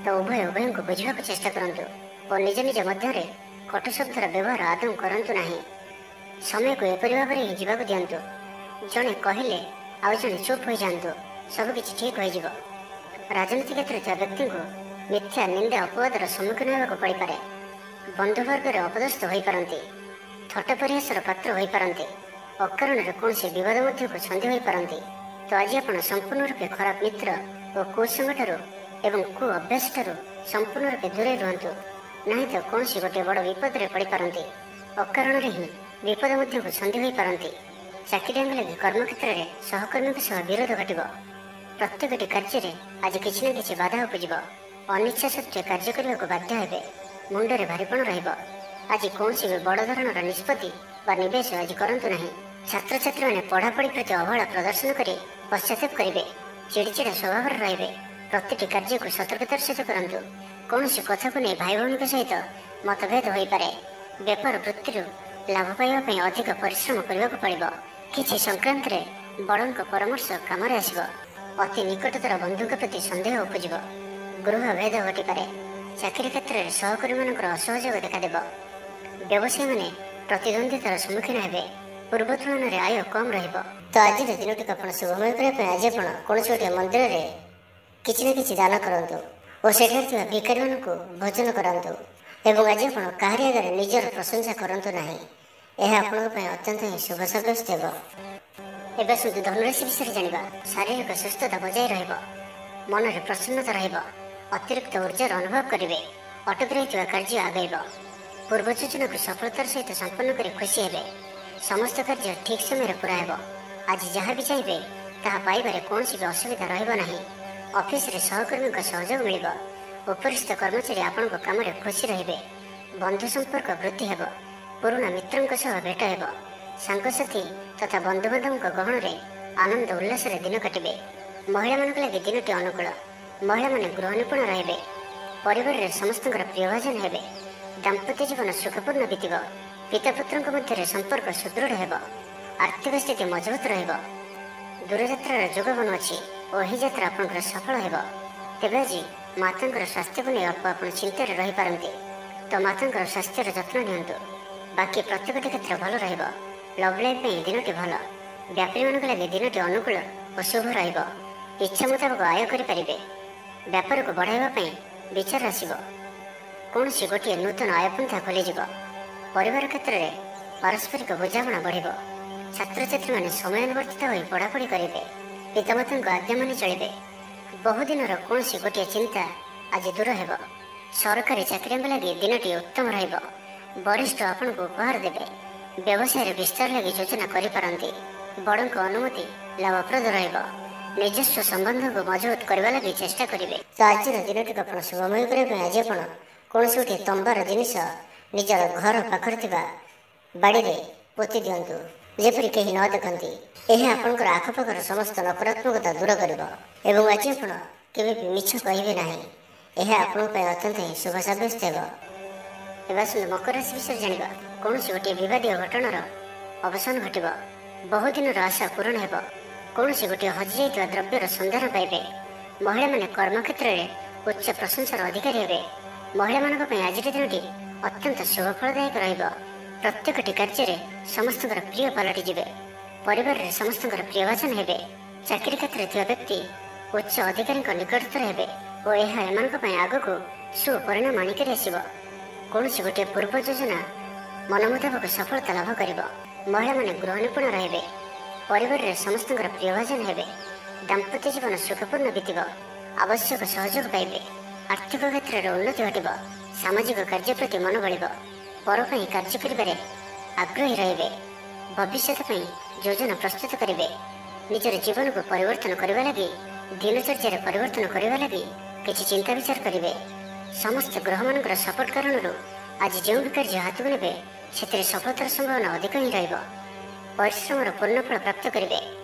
ତ ଉଭୟଙ୍କୁ ବୁଝିବାକୁ ଚେଷ୍ଟା କରନ୍ତୁ ଓ ନିଜ ନିଜ ମଧ୍ୟରେ କଟୁ ଶବ୍ଦର ବ୍ୟବହାର ଆଦୌ କରନ୍ତୁ ନାହିଁ। ସମୟକୁ ଏପରି ଭାବରେ ହିଁ ଯିବାକୁ ଦିଅନ୍ତୁ। ଜଣେ କହିଲେ ଆଉ ଜଣେ ଚୁପ୍ ହୋଇଯାଆନ୍ତୁ। ସବୁକିଛି ଠିକ୍ ହୋଇଯିବ। ରାଜନୀତି କ୍ଷେତ୍ରରେ ଥିବା ବ୍ୟକ୍ତିଙ୍କୁ ମିଥ୍ୟା ନିନ୍ଦା ଅପବାଦର ସମ୍ମୁଖୀନ ହେବାକୁ ପଡ଼ିପାରେ। ବନ୍ଧୁବର୍ଗରେ ଅପଦସ୍ଥ ହୋଇପାରନ୍ତି। ଥଟ୍ଟ ପରିହାସର ପାତ୍ର ହୋଇପାରନ୍ତି। ଅକାରଣରେ କୌଣସି ବିବାଦ ମଧ୍ୟକୁ ଛନ୍ଦି ହୋଇପାରନ୍ତି। ତ ଆଜି ଆପଣ ସମ୍ପୂର୍ଣ୍ଣ ରୂପେ ଖରାପ ମିତ୍ର ଓ କୁସଙ୍ଗଠାରୁ ଏବଂ କୁ ଅଭ୍ୟାସଠାରୁ ସମ୍ପୂର୍ଣ୍ଣ ରୂପେ ଦୂରେଇ ରୁହନ୍ତୁ। ନାହିଁ ତ କୌଣସି ଗୋଟିଏ ବଡ଼ ବିପଦରେ ପଡ଼ିପାରନ୍ତି। ଅକାରଣରେ ହିଁ ବିପଦ ମଧ୍ୟକୁ ଛନ୍ଦି ହୋଇପାରନ୍ତି। ଚାକିରିଆଙ୍କ ଲାଗି କର୍ମକ୍ଷେତ୍ରରେ ସହକର୍ମୀଙ୍କ ସହ ବିରୋଧ ଘଟିବ। ପ୍ରତ୍ୟେକଟି କାର୍ଯ୍ୟରେ ଆଜି କିଛି ନା କିଛି ବାଧା ଉପୁଜିବ। ଅନିଚ୍ଛା ସତ୍ତ୍ୱେ କାର୍ଯ୍ୟ କରିବାକୁ ବାଧ୍ୟ ହେବେ। ମୁଣ୍ଡରେ ଭାରିପଣ ରହିବ। ଆଜି କୌଣସି ବି ବଡ଼ ଧରଣର ନିଷ୍ପତ୍ତି ବା ନିବେଶ ଆଜି କରନ୍ତୁ ନାହିଁ। ଛାତ୍ରଛାତ୍ରୀମାନେ ପଢ଼ାପଢ଼ି ପ୍ରତି ଅବହେଳା ପ୍ରଦର୍ଶନ କରି ପଶ୍ଚାତାପ କରିବେ। ଚିଡ଼ିଚିଡ଼ା ସ୍ୱଭାବର ରହିବେ। ପ୍ରତିଟି କାର୍ଯ୍ୟକୁ ସତର୍କତାର ସହିତ କରନ୍ତୁ। କୌଣସି କଥାକୁ ନେଇ ଭାଇ ଭଉଣୀଙ୍କ ସହିତ ମତଭେଦ ହୋଇପାରେ। ବେପାର ବୃତ୍ତିରୁ ଲାଭ ପାଇବା ପାଇଁ ଅଧିକ ପରିଶ୍ରମ କରିବାକୁ ପଡ଼ିବ। କିଛି ସଂକ୍ରାନ୍ତରେ ବଡ଼ଙ୍କ ପରାମର୍ଶ କାମରେ ଆସିବ। ଅତି ନିକଟତର ବନ୍ଧୁଙ୍କ ପ୍ରତି ସନ୍ଦେହ ଉପୁଜିବ। ଗୃହ ଭେଦ ଘଟିପାରେ। ଚାକିରି କ୍ଷେତ୍ରରେ ସହକର୍ମୀମାନଙ୍କର ଅସହଯୋଗ ଦେଖାଦେବ। ବ୍ୟବସାୟୀମାନେ ପ୍ରତିଦ୍ୱନ୍ଦ୍ୱିତାର ସମ୍ମୁଖୀନ ହେବେ। ପୂର୍ବ ତୁଳନାରେ ଆୟ କମ୍ ରହିବ। ତ ଆଜିର ଦିନଟିକୁ ଆପଣ ଶୁଭମୟ କରିବା ପାଇଁ ଆଜି ଆପଣ କୌଣସି ଗୋଟିଏ ମନ୍ଦିରରେ କିଛି ନା କିଛି ଦାନ କରନ୍ତୁ ଓ ସେଠାରେ ଥିବା ଭିକାରୀମାନଙ୍କୁ ଭୋଜନ କରାନ୍ତୁ। ଏବଂ ଆଜି ଆପଣ କାହାରି ଆଗରେ ନିଜର ପ୍ରଶଂସା କରନ୍ତୁ ନାହିଁ। ଏହା ଆପଣଙ୍କ ପାଇଁ ଅତ୍ୟନ୍ତ ହିଁ ଶୁଭ ସାବ୍ୟସ୍ତ ହେବ। ଏବେ ଆସନ୍ତୁ ଧନୁରାଶି ବିଷୟରେ ଜାଣିବା। ଶାରୀରିକ ସୁସ୍ଥତା ବଜାୟ ରହିବ। ମନରେ ପ୍ରସନ୍ନତା ରହିବ। ଅତିରିକ୍ତ ଉର୍ଜାର ଅନୁଭବ କରିବେ। ଅଟକି ରହିଥିବା କାର୍ଯ୍ୟ ଆଗେଇବ। ପୂର୍ବ ଯୋଜନାକୁ ସଫଳତାର ସହିତ ସମ୍ପନ୍ନ କରି ଖୁସି ହେବେ। ସମସ୍ତ କାର୍ଯ୍ୟ ଠିକ୍ ସମୟରେ ପୁରା ହେବ। ଆଜି ଯାହା ବି ଚାହିଁବେ ତାହା ପାଇବାରେ କୌଣସି ବି ଅସୁବିଧା ରହିବ ନାହିଁ। ଅଫିସରେ ସହକର୍ମୀଙ୍କ ସହଯୋଗ ମିଳିବ। ଉପରିସ୍ଥ କର୍ମଚାରୀ ଆପଣଙ୍କ କାମରେ ଖୁସି ରହିବେ। ବନ୍ଧୁ ସମ୍ପର୍କ ବୃଦ୍ଧି ହେବ। ପୁରୁଣା ମିତ୍ରଙ୍କ ସହ ଭେଟ ହେବ। ସାଙ୍ଗସାଥୀ ତଥା ବନ୍ଧୁବାନ୍ଧବଙ୍କ ଗହଣରେ ଆନନ୍ଦ ଉଲ୍ଲାସରେ ଦିନ କାଟିବେ। ମହିଳାମାନଙ୍କ ଲାଗି ଦିନଟି ଅନୁକୂଳ। ମହିଳାମାନେ ଗୃହ ନିପୁଣ ରହିବେ। ପରିବାରରେ ସମସ୍ତଙ୍କର ପ୍ରିୟଭାଜନ ହେବେ। ଦାମ୍ପତ୍ୟ ଜୀବନ ସୁଖପୂର୍ଣ୍ଣ ବିତିବ। ପିତାପୁତ୍ରଙ୍କ ମଧ୍ୟରେ ସମ୍ପର୍କ ସୁଦୃଢ଼ ହେବ। ଆର୍ଥିକ ସ୍ଥିତି ମଜବୁତ ରହିବ। ଦୂରଯାତ୍ରାର ଯୋଗ ବନୁଅଛି ଓ ଏହି ଯାତ୍ରା ଆପଣଙ୍କର ସଫଳ ହେବ। ତେବେ ଆଜି ମାତାଙ୍କର ସ୍ୱାସ୍ଥ୍ୟକୁ ନେଇ ଅଳ୍ପ ଆପଣ ଚିନ୍ତାରେ ରହିପାରନ୍ତି। ତ ମାତାଙ୍କର ସ୍ୱାସ୍ଥ୍ୟର ଯତ୍ନ ନିଅନ୍ତୁ। ବାକି ପ୍ରତ୍ୟେକଟି କ୍ଷେତ୍ର ଭଲ ରହିବ। ଲଭ୍ ଲାଇଫ୍ ପାଇଁ ଦିନଟି ଭଲ। ବ୍ୟାପାରୀମାନଙ୍କ ଲାଗି ଦିନଟି ଅନୁକୂଳ ଓ ଶୁଭ ରହିବ। ଇଚ୍ଛା ମୁତାବକ ଆୟ କରିପାରିବେ। ବ୍ୟାପାରକୁ ବଢ଼ାଇବା ପାଇଁ ବିଚାର ଆସିବ। କୌଣସି ଗୋଟିଏ ନୂତନ ଆୟପନ୍ଥା ଖୋଲିଯିବ। ପରିବାର କ୍ଷେତ୍ରରେ ପାରସ୍ପରିକ ବୁଝାମଣା ବଢ଼ିବ। ଛାତ୍ରଛାତ୍ରୀମାନେ ସମୟାନୁବର୍ତ୍ତିତ ହୋଇ ପଢ଼ାପଢ଼ି କରିବେ। ପିତାମାତାଙ୍କ ଆଜ୍ଞା ମାନି ଚଳିବେ। ବହୁଦିନର କୌଣସି ଗୋଟିଏ ଚିନ୍ତା ଆଜି ଦୂର ହେବ। ସରକାରୀ ଚାକିରିଆଙ୍କ ଲାଗି ଦିନଟି ଉତ୍ତମ ରହିବ। ବରିଷ୍ଠ ଆପଣଙ୍କୁ ଉପହାର ଦେବେ। ବ୍ୟବସାୟରେ ବିସ୍ତାର ଲାଗି ଯୋଜନା କରିପାରନ୍ତି। ବଡ଼ଙ୍କ ଅନୁମତି ଲାଭପ୍ରଦ ରହିବ। ନିଜସ୍ୱ ସମ୍ବନ୍ଧକୁ ମଜବୁତ କରିବା ଲାଗି ଚେଷ୍ଟା କରିବେ। ତ ଆଜିର ଦିନଟିକୁ ଆପଣ ଶୁଭମୟ କରିବା ପାଇଁ ଆଜି ଆପଣ କୌଣସି ଗୋଟିଏ ତମ୍ବାର ଜିନିଷ ନିଜର ଘର ପାଖରେ ଥିବା ବାଡ଼ିରେ ପୋତି ଦିଅନ୍ତୁ, ଯେପରି କେହି ନ ଦେଖନ୍ତି। ଏହା ଆପଣଙ୍କର ଆଖପାଖର ସମସ୍ତ ନକାରାତ୍ମକତା ଦୂର କରିବ। ଏବଂ ଆଜି ଆପଣ କେବେ ବି ମିଛ କହିବେ ନାହିଁ। ଏହା ଆପଣଙ୍କ ପାଇଁ ଅତ୍ୟନ୍ତ ହିଁ ଶୁଭ ସାବ୍ୟସ୍ତ ହେବ। ଏବେ ଆସନ୍ତୁ ମକର ରାଶି ବିଷୟରେ ଜାଣିବା। କୌଣସି ଗୋଟିଏ ବିବାଦୀୟ ଘଟଣାର ଅବସାନ ଘଟିବ। ବହୁଦିନର ଆଶା ପୂରଣ ହେବ। କୌଣସି ଗୋଟିଏ ହଜିଯାଇଥିବା ଦ୍ରବ୍ୟର ସନ୍ଧାନ ପାଇବେ। ମହିଳାମାନେ କର୍ମକ୍ଷେତ୍ରରେ ଉଚ୍ଚ ପ୍ରଶଂସାର ଅଧିକାରୀ ହେବେ। ମହିଳାମାନଙ୍କ ପାଇଁ ଆଜିର ଦିନଟି ଅତ୍ୟନ୍ତ ଶୁଭଫଳଦାୟକ ରହିବ। ପ୍ରତ୍ୟେକଟି କାର୍ଯ୍ୟରେ ସମସ୍ତଙ୍କର ପ୍ରିୟ ପାଲଟିଯିବେ। ପରିବାରରେ ସମସ୍ତଙ୍କର ପ୍ରିୟଭାଜନ ହେବେ। ଚାକିରି କ୍ଷେତ୍ରରେ ଥିବା ବ୍ୟକ୍ତି ଉଚ୍ଚ ଅଧିକାରୀଙ୍କ ନିକଟତର ହେବେ ଓ ଏହା ଏମାନଙ୍କ ପାଇଁ ଆଗକୁ ସୁପରିଣାମ ଆଣିକରି ଆସିବ। କୌଣସି ଗୋଟିଏ ପୂର୍ବ ଯୋଜନା ମନ ମୁତାବକ ସଫଳତା ଲାଭ କରିବ। ମହିଳାମାନେ ଗୃହ ନିପୁଣ ରହିବେ। ପରିବାରରେ ସମସ୍ତଙ୍କର ପ୍ରିୟଭାଜନ ହେବେ। ଦାମ୍ପତ୍ୟ ଜୀବନ ସୁଖପୂର୍ଣ୍ଣ ବିତିବ। ଆବଶ୍ୟକ ସହଯୋଗ ପାଇବେ। ଆର୍ଥିକ କ୍ଷେତ୍ରରେ ଉନ୍ନତି ଘଟିବ। ସାମାଜିକ କାର୍ଯ୍ୟ ପ୍ରତି ମନ ବଳିବ। ପର ପାଇଁ କାର୍ଯ୍ୟ କରିବାରେ ଆଗ୍ରହୀ ରହିବେ। ଭବିଷ୍ୟତ ପାଇଁ ଯୋଜନା ପ୍ରସ୍ତୁତ କରିବେ। ନିଜର ଜୀବନକୁ ପରିବର୍ତ୍ତନ କରିବା ଲାଗି, ଦିନଚର୍ଯ୍ୟାରେ ପରିବର୍ତ୍ତନ କରିବା ଲାଗି କିଛି ଚିନ୍ତା ବିଚାର କରିବେ। ସମସ୍ତ ଗ୍ରହମାନଙ୍କର ସପୋର୍ଟ କାରଣରୁ ଆଜି ଯେଉଁ ବି କାର୍ଯ୍ୟ ହାତକୁ ନେବେ ସେଥିରେ ସଫଳତାର ସମ୍ଭାବନା ଅଧିକ ହିଁ ରହିବ। ପରିଶ୍ରମର ପୂର୍ଣ୍ଣ ଫଳ ପ୍ରାପ୍ତ କରିବେ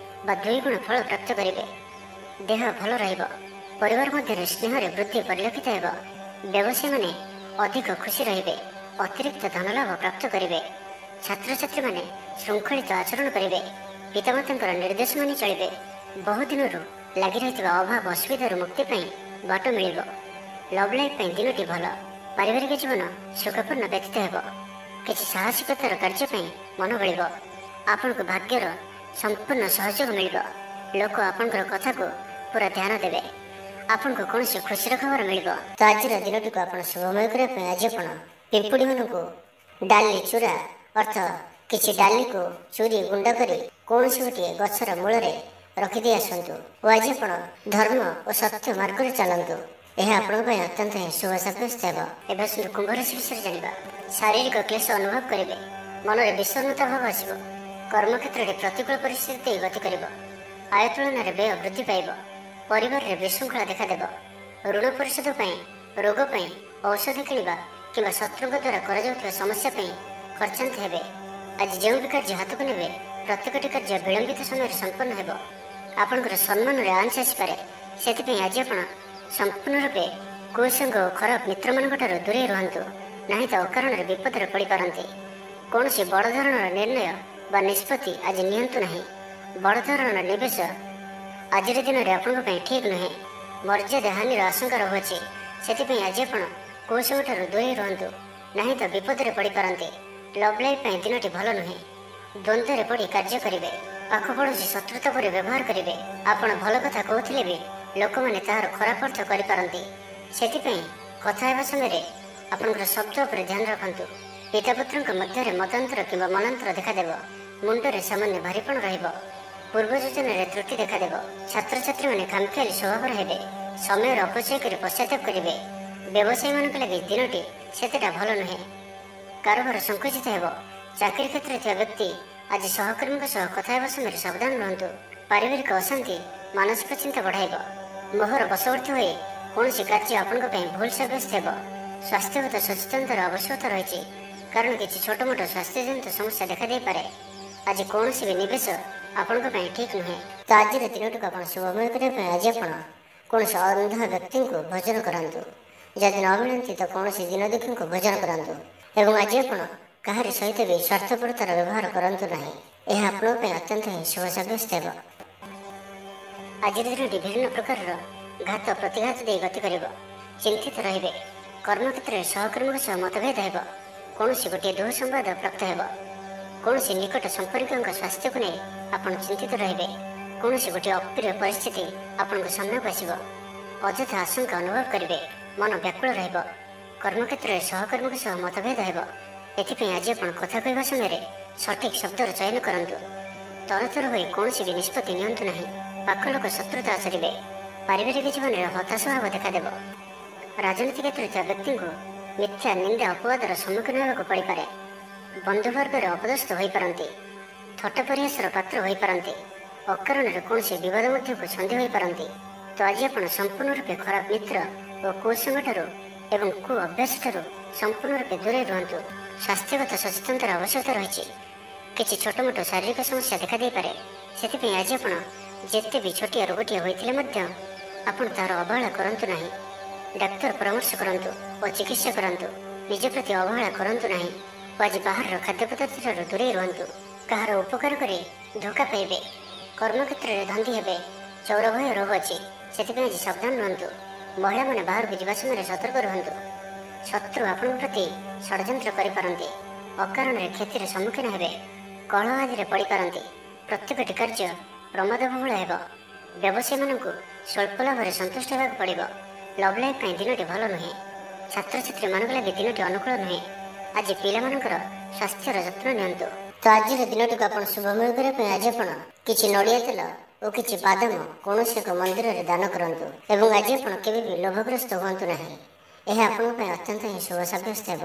ବା ଦ୍ୱିଗୁଣ ଫଳ ପ୍ରାପ୍ତ କରିବେ। ଦେହ ଭଲ ରହିବ। ପରିବାର ମଧ୍ୟରେ ସ୍ନେହରେ ବୃଦ୍ଧି ପରିଲକ୍ଷିତ ହେବ। ବ୍ୟବସାୟୀମାନେ ଅଧିକ ଖୁସି ରହିବେ। ଅତିରିକ୍ତ ଧନଲାଭ ପ୍ରାପ୍ତ କରିବେ। ଛାତ୍ରଛାତ୍ରୀମାନେ ଶୃଙ୍ଖଳିତ ଆଚରଣ କରିବେ। ପିତାମାତାଙ୍କର ନିର୍ଦ୍ଦେଶ ମାନି ଚଳିବେ। ବହୁଦିନରୁ ଲାଗି ରହିଥିବା ଅଭାବ ଅସୁବିଧାରୁ ମୁକ୍ତି ପାଇଁ ବାଟ ମିଳିବ। ଲଭ୍ ଲାଇଫ୍ ପାଇଁ ଦିନଟି ଭଲ। ପାରିବାରିକ ଜୀବନ ସୁଖପୂର୍ଣ୍ଣ ବ୍ୟତୀତ ହେବ। କିଛି ସାହସିକତାର କାର୍ଯ୍ୟ ପାଇଁ ମନ ବଳିବ। ଆପଣଙ୍କୁ ଭାଗ୍ୟର ସମ୍ପୂର୍ଣ୍ଣ ସହଯୋଗ ମିଳିବ। ଲୋକ ଆପଣଙ୍କର କଥାକୁ ପୁରା ଧ୍ୟାନ ଦେବେ। ଆପଣଙ୍କୁ କୌଣସି ଖୁସିର ଖବର ମିଳିବ। ତ ଆଜିର ଦିନଟିକୁ ଆପଣ ଶୁଭମୟ କରିବା ପାଇଁ ଆଜି ଆପଣ ପିମ୍ପୁଡ଼ିମାନଙ୍କୁ ଡାଲି ଚୂରା ଅର୍ଥ କିଛି ଡାଲିକୁ ଚୁରି ଗୁଣ୍ଡ କରି କୌଣସି ଗୋଟିଏ ଗଛର ମୂଳରେ ରଖିଦେଇ ଆସନ୍ତୁ ଓ ଆଜି ଆପଣ ଧର୍ମ ଓ ସତ୍ୟ ମାର୍ଗରେ ଚାଲନ୍ତୁ। ଏହା ଆପଣଙ୍କ ପାଇଁ ଅତ୍ୟନ୍ତ ହିଁ ଶୁଭ ସାବ୍ୟସ୍ତ ହେବ। ଏବେ ଆସନ୍ତୁ କୁମ୍ଭ ରାଶି ବିଷୟରେ ଜାଣିବା। ଶାରୀରିକ କ୍ଲେଶ ଅନୁଭବ କରିବେ। ମନରେ ବିଷର୍ଣ୍ଣତା ଭାବ ଆସିବ। କର୍ମକ୍ଷେତ୍ରରେ ପ୍ରତିକୂଳ ପରିସ୍ଥିତି ଦେଇ ଗତି କରିବ। ଆୟ ତୁଳନାରେ ବ୍ୟୟ ବୃଦ୍ଧି ପାଇବ। ପରିବାରରେ ବିଶୃଙ୍ଖଳା ଦେଖାଦେବ। ଋଣ ପରିଶୋଧ ପାଇଁ, ରୋଗ ପାଇଁ, ଔଷଧ କିଣିବା କିମ୍ବା ଶତ୍ରୁଙ୍କ ଦ୍ୱାରା କରାଯାଉଥିବା ସମସ୍ୟା ପାଇଁ ଖର୍ଚ୍ଚାନ୍ତ ହେବେ। ଆଜି ଯେଉଁ ବି କାର୍ଯ୍ୟ ହାତକୁ ନେବେ ପ୍ରତ୍ୟେକଟି କାର୍ଯ୍ୟ ବିଳମ୍ବିତ ସମୟରେ ସମ୍ପନ୍ନ ହେବ। ଆପଣଙ୍କର ସମ୍ମାନରେ ଆଞ୍ଚ ଆସିପାରେ। ସେଥିପାଇଁ ଆଜି ଆପଣ ସମ୍ପୂର୍ଣ୍ଣ ରୂପେ କୁସଙ୍ଗ ଓ ଖରାପ ମିତ୍ରମାନଙ୍କଠାରୁ ଦୂରେଇ ରୁହନ୍ତୁ, ନାହିଁ ତ ଅକାରଣରେ ବିପଦରେ ପଡ଼ିପାରନ୍ତି। କୌଣସି ବଡ଼ ଧରଣର ନିର୍ଣ୍ଣୟ ବା ନିଷ୍ପତ୍ତି ଆଜି ନିଅନ୍ତୁ ନାହିଁ। ବଡ଼ ଧରଣର ନିବେଶ ଆଜିର ଦିନରେ ଆପଣଙ୍କ ପାଇଁ ଠିକ୍ ନୁହେଁ। ମର୍ଯ୍ୟାଦା ହାନିର ଆଶଙ୍କା ରହୁଅଛି। ସେଥିପାଇଁ ଆଜି ଆପଣ କୁସଙ୍ଗଠାରୁ ଦୂରେଇ ରୁହନ୍ତୁ, ନାହିଁ ତ ବିପଦରେ ପଡ଼ିପାରନ୍ତି। ଲଭ୍ ଲାଇଫ୍ ପାଇଁ ଦିନଟି ଭଲ ନୁହେଁ। ଦ୍ୱନ୍ଦ୍ୱରେ ପଡ଼ି କାର୍ଯ୍ୟ କରିବେ। ପାଖ ପଡ଼ୋଶୀ ଶତ୍ରୁତା ପରି ବ୍ୟବହାର କରିବେ। ଆପଣ ଭଲ କଥା କହୁଥିଲେ ବି ଲୋକମାନେ ତାହାର ଖରାପ ଅର୍ଥ କରିପାରନ୍ତି। ସେଥିପାଇଁ କଥା ହେବା ସମୟରେ ଆପଣଙ୍କର ଶବ୍ଦ ଉପରେ ଧ୍ୟାନ ରଖନ୍ତୁ। ପିତାପୁତ୍ରଙ୍କ ମଧ୍ୟରେ ମତାନ୍ତର କିମ୍ବା ମନାନ୍ତର ଦେଖାଦେବ। ମୁଣ୍ଡରେ ସାମାନ୍ୟ ଭାରୀପଣ ରହିବ। ପୂର୍ବ ଯୋଜନାରେ ତ୍ରୁଟି ଦେଖାଦେବ। ଛାତ୍ରଛାତ୍ରୀମାନେ ଖାମଖିଆଲି ସ୍ୱଭାବର ହେବେ। ସମୟର ଅପଚୟ କରି ପଶ୍ଚାତାପ କରିବେ। ବ୍ୟବସାୟୀମାନଙ୍କ ଲାଗି ଦିନଟି ସେତେଟା ଭଲ ନୁହେଁ। କାରବାର ସଂକୁଚିତ ହେବ। ଚାକିରି କ୍ଷେତ୍ରରେ ଥିବା ବ୍ୟକ୍ତି ଆଜି ସହକର୍ମୀଙ୍କ ସହ କଥା ହେବା ସମୟରେ ସାବଧାନ ରୁହନ୍ତୁ। ପାରିବାରିକ ଅଶାନ୍ତି ମାନସିକ ଚିନ୍ତା ବଢ଼ାଇବ। ମୋହର ବଶବର୍ତ୍ତୀ ହୋଇ କୌଣସି କାର୍ଯ୍ୟ ଆପଣଙ୍କ ପାଇଁ ଭୁଲ ସାବ୍ୟସ୍ତ ହେବ। ସ୍ୱାସ୍ଥ୍ୟଗତ ସଚେତନତାର ଆବଶ୍ୟକତା ରହିଛି, କାରଣ କିଛି ଛୋଟମୋଟ ସ୍ୱାସ୍ଥ୍ୟଜନିତ ସମସ୍ୟା ଦେଖାଦେଇପାରେ। ଆଜି କୌଣସି ବି ନିବେଶ ଆପଣଙ୍କ ପାଇଁ ଠିକ୍ ନୁହେଁ। ତ ଆଜିର ଦିନଟିକୁ ଆପଣ ଶୁଭମୟ କରିବା ପାଇଁ ଆଜି ଆପଣ କୌଣସି ଅନ୍ଧ ବ୍ୟକ୍ତିଙ୍କୁ ଭୋଜନ କରାନ୍ତୁ। ଯଦି ନ ମିଳନ୍ତି ତ କୌଣସି ଦିନଦୁଃଖୀଙ୍କୁ ଭୋଜନ କରାନ୍ତୁ। ଏବଂ ଆଜି ଆପଣ କାହାରି ସହିତ ବି ସ୍ୱାର୍ଥପରତାର ବ୍ୟବହାର କରନ୍ତୁ ନାହିଁ। ଏହା ଆପଣଙ୍କ ପାଇଁ ଅତ୍ୟନ୍ତ ହିଁ ଶୁଭ ସାବ୍ୟସ୍ତ ହେବ। ଆଜିର ଦିନଟି ବିଭିନ୍ନ ପ୍ରକାରର ଘାତ ପ୍ରତିଘାତ ଦେଇ ଗତି କରିବ। ଚିନ୍ତିତ ରହିବେ। କର୍ମକ୍ଷେତ୍ରରେ ସହକର୍ମୀଙ୍କ ସହ ମତଭେଦ ହେବ। କୌଣସି ଗୋଟିଏ ଦୁଃସମ୍ବାଦ ପ୍ରାପ୍ତ ହେବ। କୌଣସି ନିକଟ ସମ୍ପର୍କୀୟଙ୍କ ସ୍ୱାସ୍ଥ୍ୟକୁ ନେଇ ଆପଣ ଚିନ୍ତିତ ରହିବେ। କୌଣସି ଗୋଟିଏ ଅପ୍ରିୟ ପରିସ୍ଥିତି ଆପଣଙ୍କ ସାମ୍ନାକୁ ଆସିବ। ଅଯଥା ଆଶଙ୍କା ଅନୁଭବ କରିବେ। ମନ ବ୍ୟାକୁଳ ରହିବ। କର୍ମକ୍ଷେତ୍ରରେ ସହକର୍ମୀଙ୍କ ସହ ମତଭେଦ ହେବ। ଏଥିପାଇଁ ଆଜି ଆପଣ କଥା କହିବା ସମୟରେ ସଠିକ୍ ଶବ୍ଦର ଚୟନ କରନ୍ତୁ। ତରତର ହୋଇ କୌଣସି ବି ନିଷ୍ପତ୍ତି ନିଅନ୍ତୁ ନାହିଁ। ପାଖ ଲୋକ ଶତ୍ରୁତା ଆଚରିବେ। ପାରିବାରିକ ଜୀବନରେ ହତାଶ ଭାବ ଦେଖାଦେବ। ରାଜନୀତି କ୍ଷେତ୍ରରେ ଥିବା ବ୍ୟକ୍ତିଙ୍କୁ ମିଥ୍ୟା ନିନ୍ଦା ଅପବାଦର ସମ୍ମୁଖୀନ ହେବାକୁ ପଡ଼ିପାରେ। ବନ୍ଧୁବର୍ଗରେ ଅପଦସ୍ଥ ହୋଇପାରନ୍ତି। ଥଟ୍ଟା ପରିହାସର ପାତ୍ର ହୋଇପାରନ୍ତି। ଅକାରଣରେ କୌଣସି ବିବାଦ ମଧ୍ୟକୁ ଛନ୍ଦି ହୋଇପାରନ୍ତି। ତ ଆଜି ଆପଣ ସମ୍ପୂର୍ଣ୍ଣ ରୂପେ ଖରାପ ମିତ୍ର ଓ କୁସଙ୍ଗଠାରୁ ଏବଂ କୁ ଅଭ୍ୟାସଠାରୁ ସମ୍ପୂର୍ଣ୍ଣ ରୂପେ ଦୂରେଇ ରୁହନ୍ତୁ। ସ୍ୱାସ୍ଥ୍ୟଗତ ସଚେତନତାର ଆବଶ୍ୟକତା ରହିଛି। କିଛି ଛୋଟମୋଟ ଶାରୀରିକ ସମସ୍ୟା ଦେଖାଦେଇପାରେ। ସେଥିପାଇଁ ଆଜି ଆପଣ ଯେତେ ବି ଛୋଟିଆ ରୋଗଟିଏ ହୋଇଥିଲେ ମଧ୍ୟ ଆପଣ ତାହାର ଅବହେଳା କରନ୍ତୁ ନାହିଁ। ଡାକ୍ତର ପରାମର୍ଶ କରନ୍ତୁ ଓ ଚିକିତ୍ସା କରନ୍ତୁ। ନିଜ ପ୍ରତି ଅବହେଳା କରନ୍ତୁ ନାହିଁ ଓ ଆଜି ବାହାରର ଖାଦ୍ୟପଦାର୍ଥଠାରୁ ଦୂରେଇ ରୁହନ୍ତୁ। କାହାର ଉପକାର କରି ଧୋକା ପାଇବେ। କର୍ମକ୍ଷେତ୍ରରେ ଧନ୍ଦୀ ହେବେ। ଚୋର ଭୟ ରହୁଅଛି। ସେଥିପାଇଁ ଆଜି ସାବଧାନ ରୁହନ୍ତୁ। ମହିଳାମାନେ ବାହାରକୁ ଯିବା ସମୟରେ ସତର୍କ ରୁହନ୍ତୁ। ଶତ୍ରୁ ଆପଣଙ୍କ ପ୍ରତି ଷଡ଼ଯନ୍ତ୍ର କରିପାରନ୍ତି। ଅକାରଣରେ କ୍ଷତିର ସମ୍ମୁଖୀନ ହେବେ। କଳହ ଆଦିରେ ପଡ଼ିପାରନ୍ତି। ପ୍ରତ୍ୟେକଟି କାର୍ଯ୍ୟ ପ୍ରମାଦବହୁଳ ହେବ। ବ୍ୟବସାୟୀମାନଙ୍କୁ ସ୍ୱଳ୍ପ ଲାଭରେ ସନ୍ତୁଷ୍ଟ ହେବାକୁ ପଡ଼ିବ। ଲଭ୍ ଲାଇଫ୍ ପାଇଁ ଦିନଟି ଭଲ ନୁହେଁ। ଛାତ୍ରଛାତ୍ରୀମାନଙ୍କ ଲାଗି ଦିନଟି ଅନୁକୂଳ ନୁହେଁ। ଆଜି ପିଲାମାନଙ୍କର ସ୍ୱାସ୍ଥ୍ୟର ଯତ୍ନ ନିଅନ୍ତୁ। ତ ଆଜିର ଦିନଟିକୁ ଆପଣ ଶୁଭମୟ କରିବା ପାଇଁ ଆଜି ଆପଣ କିଛି ନଡ଼ିଆ ତେଲ ଓ କିଛି ବାଦାମ କୌଣସି ଏକ ମନ୍ଦିରରେ ଦାନ କରନ୍ତୁ। ଏବଂ ଆଜି ଆପଣ କେବେ ବି ଲୋଭଗ୍ରସ୍ତ ହୁଅନ୍ତୁ ନାହିଁ। ଏହା ଆପଣଙ୍କ ପାଇଁ ଅତ୍ୟନ୍ତ ହିଁ ଶୁଭ ସାବ୍ୟସ୍ତ ହେବ।